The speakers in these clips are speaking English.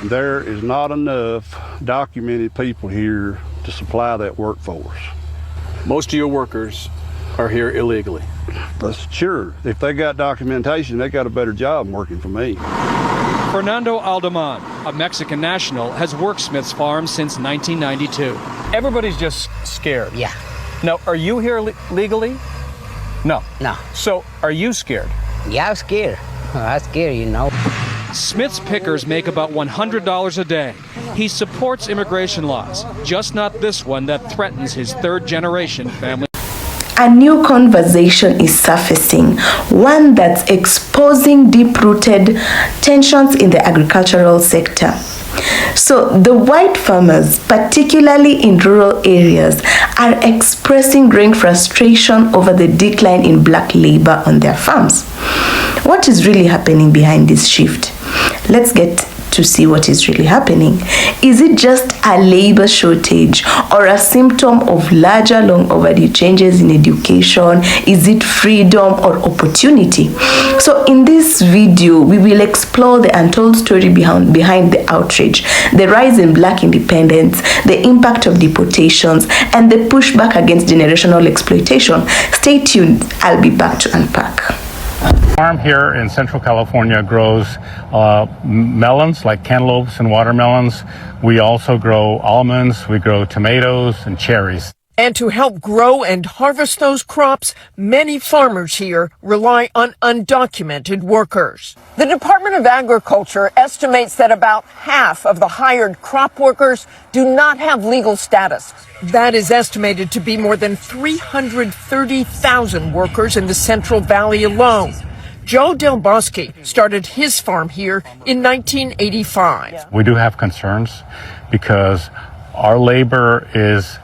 There is not enough documented people here to supply that workforce. Most of your workers are here illegally. That's sure. If they got documentation, they got a better job than working for me. Fernando Aldeman, a Mexican national, has worked Smith's farm since 1992. Everybody's just scared. Yeah. Now, are you here legally? No. No. So, are you scared? Yeah, I'm scared. I'm scared, you know. Smith's pickers make about $100 a day. He supports immigration laws, just not this one that threatens his third-generation family. A new conversation is surfacing, one that's exposing deep-rooted tensions in the agricultural sector. So the white farmers, particularly in rural areas, are expressing growing frustration over the decline in black labor on their farms. What is really happening behind this shift? Let's get to see what is really happening. Is it just a labor shortage or a symptom of larger long overdue changes in education? Is it freedom or opportunity? So in this video, we will explore the untold story behind the outrage, the rise in black independence, the impact of deportations, and the pushback against generational exploitation. Stay tuned. I'll be back to unpack. Farm here in Central California grows melons like cantaloupes and watermelons. We also grow almonds, we grow tomatoes and cherries. And to help grow and harvest those crops, many farmers here rely on undocumented workers. The Department of Agriculture estimates that about half of the hired crop workers do not have legal status. That is estimated to be more than 330,000 workers in the Central Valley alone. Joe Del Bosque started his farm here in 1985. We do have concerns because our labor is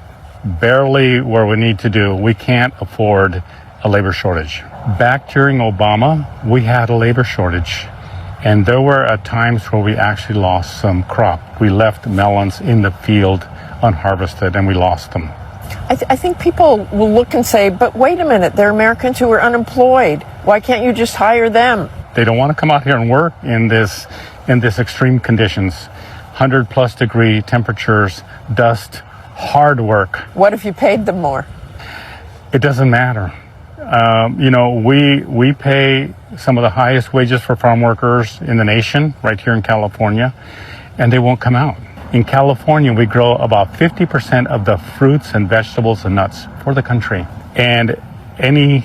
barely where we need to do. We can't afford a labor shortage. Back during Obama, we had a labor shortage. And there were at times where we actually lost some crop. We left melons in the field unharvested and we lost them. I think people will look and say, but wait a minute, they're Americans who are unemployed. Why can't you just hire them? They don't want to come out here and work in this extreme conditions. 100+ degree temperatures, dust, hard work. What if you paid them more? It doesn't matter. We pay some of the highest wages for farm workers in the nation right here in California, and they won't come out. In California, we grow about 50% of the fruits and vegetables and nuts for the country. And any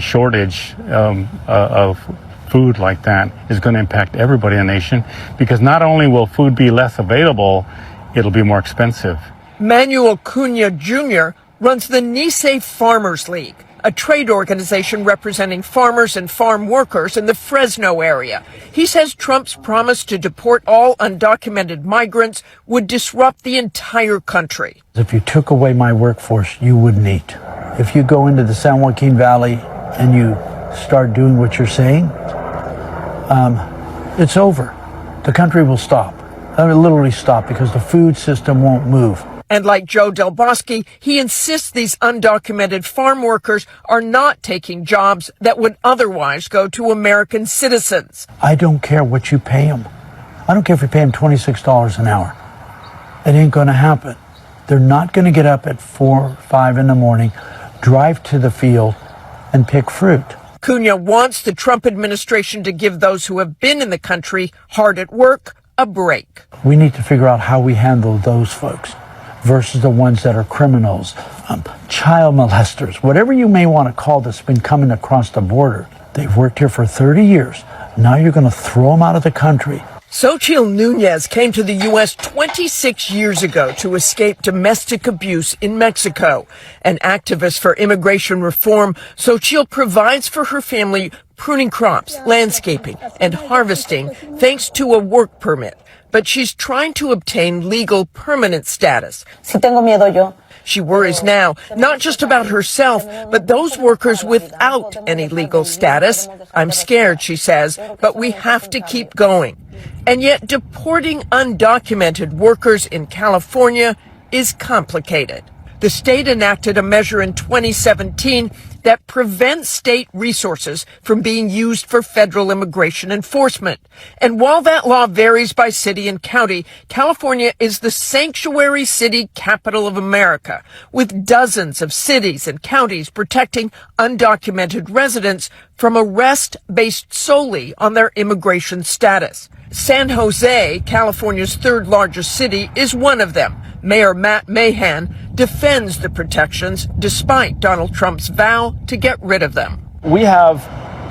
shortage of food like that is going to impact everybody in the nation, because not only will food be less available, it'll be more expensive. Manuel Cunha Jr. runs the Nice Farmers League, a trade organization representing farmers and farm workers in the Fresno area. He says Trump's promise to deport all undocumented migrants would disrupt the entire country. If you took away my workforce, you wouldn't eat. If you go into the San Joaquin Valley and you start doing what you're saying, it's over. The country will stop. It will literally stop because the food system won't move. And like Joe Del Bosque, he insists these undocumented farm workers are not taking jobs that would otherwise go to American citizens. I don't care what you pay them. I don't care if you pay them $26 an hour. It ain't going to happen. They're not going to get up at 4 or 5 in the morning, drive to the field, and pick fruit. Cunha wants the Trump administration to give those who have been in the country hard at work a break. We need to figure out how we handle those folks versus the ones that are criminals, child molesters, whatever you may want to call this, been coming across the border. They've worked here for 30 years. Now you're going to throw them out of the country. Xochitl Nunez came to the U.S. 26 years ago to escape domestic abuse in Mexico. An activist for immigration reform, Xochitl provides for her family pruning crops, landscaping, and harvesting thanks to a work permit. But she's trying to obtain legal permanent status. Si tengo miedo yo. She worries now, not just about herself, but those workers without any legal status. I'm scared, she says, but we have to keep going. And yet deporting undocumented workers in California is complicated. The state enacted a measure in 2017 that prevents state resources from being used for federal immigration enforcement. And while that law varies by city and county, California is the sanctuary city capital of America, with dozens of cities and counties protecting undocumented residents from arrest based solely on their immigration status. San Jose, California's third largest city, is one of them. Mayor Matt Mahan defends the protections despite Donald Trump's vow to get rid of them. We have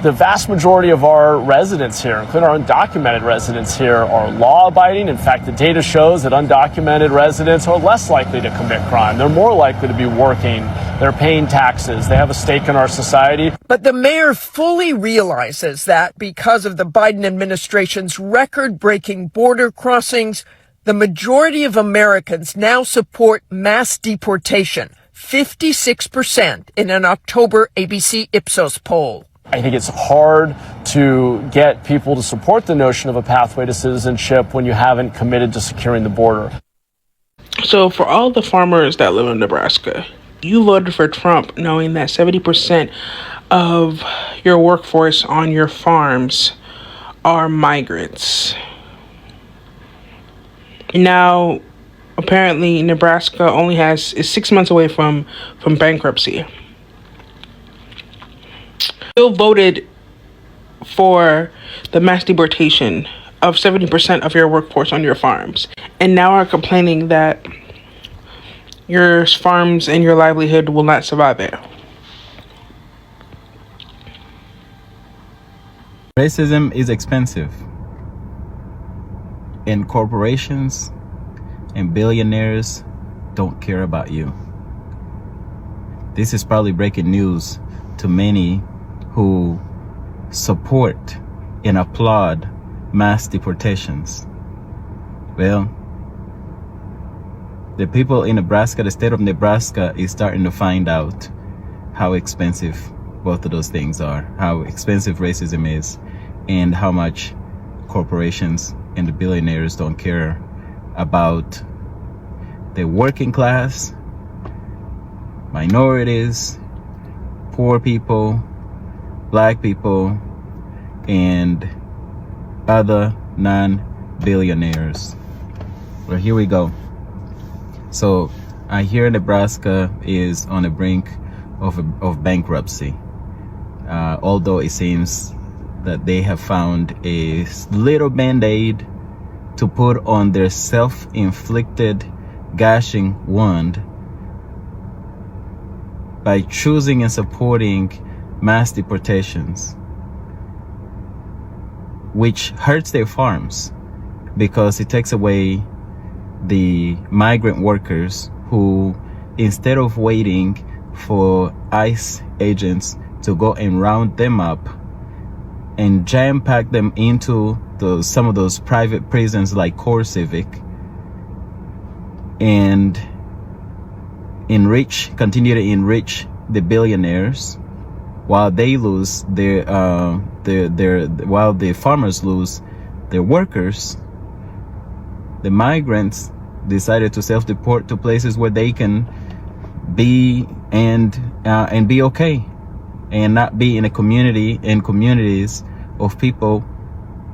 the vast majority of our residents here, including our undocumented residents here, are law-abiding. In fact, the data shows that undocumented residents are less likely to commit crime. They're more likely to be working. They're paying taxes. They have a stake in our society. But the mayor fully realizes that because of the Biden administration's record-breaking border crossings, the majority of Americans now support mass deportation, 56% in an October ABC Ipsos poll. I think it's hard to get people to support the notion of a pathway to citizenship when you haven't committed to securing the border. So for all the farmers that live in Nebraska, you voted for Trump knowing that 70% of your workforce on your farms are migrants. Now, apparently Nebraska is 6 months away from bankruptcy. Still voted for the mass deportation of 70% of your workforce on your farms, and now are complaining that your farms and your livelihood will not survive it. Racism is expensive, and corporations and billionaires don't care about you. This is probably breaking news to many who support and applaud mass deportations. Well, the people in Nebraska, the state of Nebraska, is starting to find out how expensive both of those things are, how expensive racism is, and how much corporations and the billionaires don't care about the working class, minorities, poor people, Black people, and other non-billionaires. Well, here we go. So I hear Nebraska is on the brink of bankruptcy, although it seems that they have found a little band-aid to put on their self-inflicted gashing wound by choosing and supporting mass deportations, which hurts their farms because it takes away the migrant workers who, instead of waiting for ICE agents to go and round them up and jam-pack them into some of those private prisons like Core Civic, and continue to enrich the billionaires while they lose while the farmers lose their workers. The migrants decided to self-deport to places where they can be and be okay, and not be in communities of people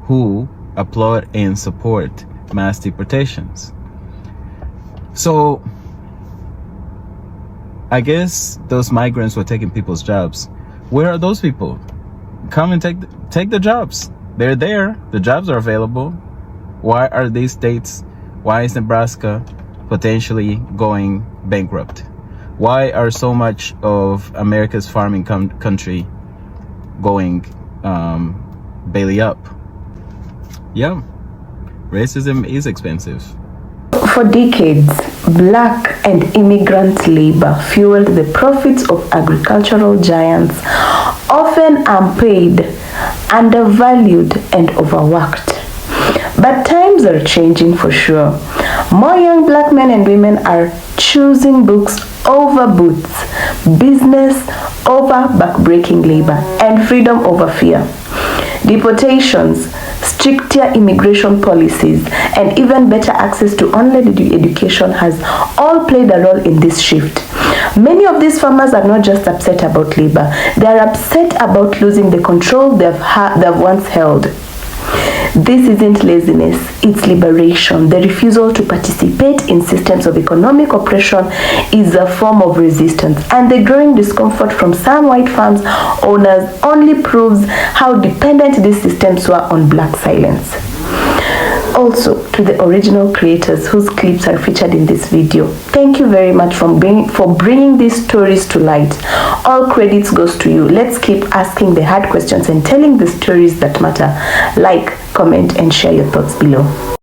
who applaud and support mass deportations. So I guess those migrants were taking people's jobs. Where are those people? Come and take the jobs. They're there. The jobs are available. Why are these states, why is Nebraska potentially going bankrupt? Why are so much of America's farming country going belly up? Yeah, racism is expensive. For decades, black and immigrant labor fueled the profits of agricultural giants, often unpaid, undervalued, and overworked. But times are changing for sure. More young black men and women are choosing books over boots, business over backbreaking labor, and freedom over fear. Deportations, stricter immigration policies, and even better access to online education has all played a role in this shift. Many of these farmers are not just upset about labor, they are upset about losing the control they've once held. This isn't laziness, it's liberation. The refusal to participate in systems of economic oppression is a form of resistance, and the growing discomfort from some white farms owners only proves how dependent these systems were on black silence. Also, to the original creators whose clips are featured in this video, thank you very much for bringing these stories to light. All credits goes to you. Let's keep asking the hard questions and telling the stories that matter. Like, comment, and share your thoughts below.